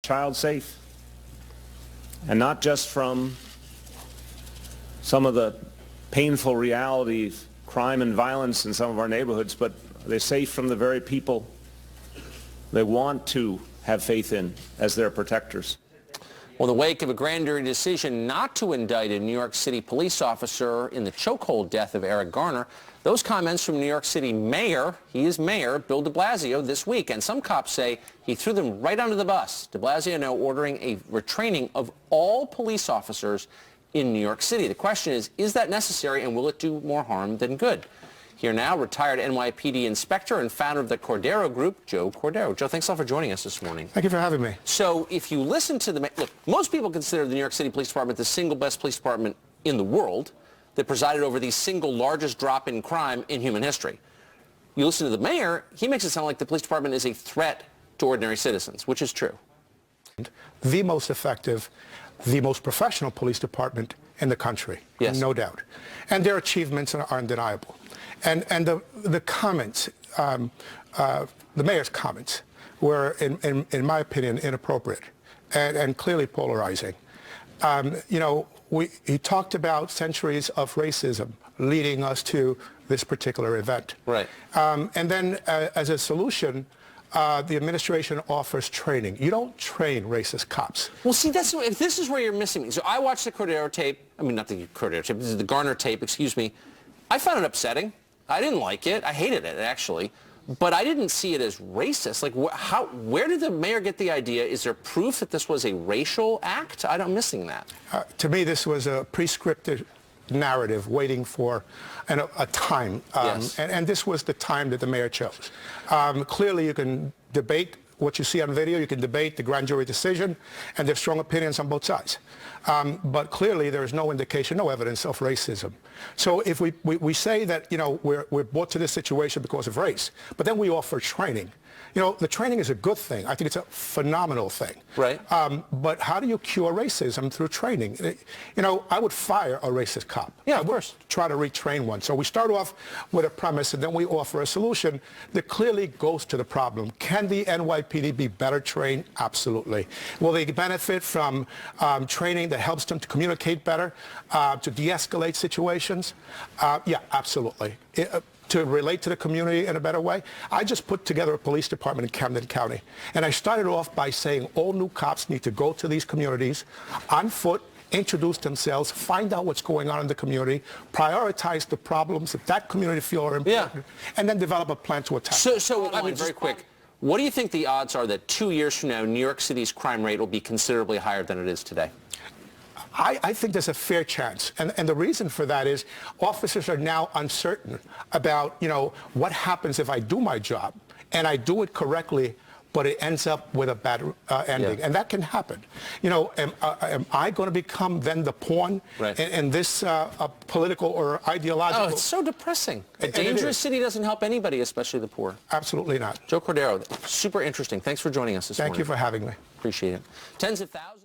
child safe, and not just from some of the painful realities, crime and violence in some of our neighborhoods, but they're safe from the very people they want to have faith in as their protectors. Well, in the wake of a grand jury decision not to indict a New York City police officer in the chokehold death of Eric Garner, those comments from New York City Mayor, he is Mayor, Bill de Blasio this week, and some cops say he threw them right under the bus. De Blasio now ordering a retraining of all police officers in New York City. The question is that necessary, and will it do more harm than good? Here now, retired NYPD inspector and founder of the Cordero Group, Joe Cordero. Joe, thanks a lot for joining us this morning. Thank you for having me. So if you listen to look, most people consider the New York City Police Department the single best police department in the world that presided over the single largest drop in crime in human history. You listen to the mayor, he makes it sound like the police department is a threat to ordinary citizens, which is true. The most effective, the most professional police department in the country, yes, no doubt. And their achievements are undeniable. And the comments, the mayor's comments were, in my opinion, inappropriate and clearly polarizing. He talked about centuries of racism leading us to this particular event. Right. And then as a solution, the administration offers training. You don't train racist cops. Well, see, this is where you're missing me. So I watched the Cordero tape. I mean, not the Cordero tape. This is the Garner tape, excuse me. I found it upsetting. I didn't like it. I hated it, actually. But I didn't see it as racist. Like, where did the mayor get the idea? Is there proof that this was a racial act? I'm missing that. To me, this was a prescriptive narrative waiting for a time. Yes. And this was the time that the mayor chose. Clearly, you can debate what you see on video. You can debate the grand jury decision, and there's strong opinions on both sides. But clearly, there is no indication, no evidence of racism. So if we say that, we're brought to this situation because of race, but then we offer training. The training is a good thing. I think it's a phenomenal thing. Right. But how do you cure racism through training? I would fire a racist cop. Yeah, of course. Try to retrain one. So we start off with a premise, and then we offer a solution that clearly goes to the problem. Can the NYPD be better trained? Absolutely. Will they benefit from training that helps them to communicate better, to de-escalate situations? Yeah, absolutely. To relate to the community in a better way. I just put together a police department in Camden County. And I started off by saying all new cops need to go to these communities on foot, introduce themselves, find out what's going on in the community, prioritize the problems that community feel are important, and then develop a plan to attack. So I mean, very quick, what do you think the odds are that 2 years from now, New York City's crime rate will be considerably higher than it is today? I think there's a fair chance. And the reason for that is officers are now uncertain about, what happens if I do my job and I do it correctly, but it ends up with a bad ending. Yeah. And that can happen. Am I going to become then the pawn in this political or ideological? Oh, it's so depressing. A dangerous city doesn't help anybody, especially the poor. Absolutely not. Joe Cordero, super interesting. Thanks for joining us this morning. Thank you for having me. Appreciate it. Tens of thousands.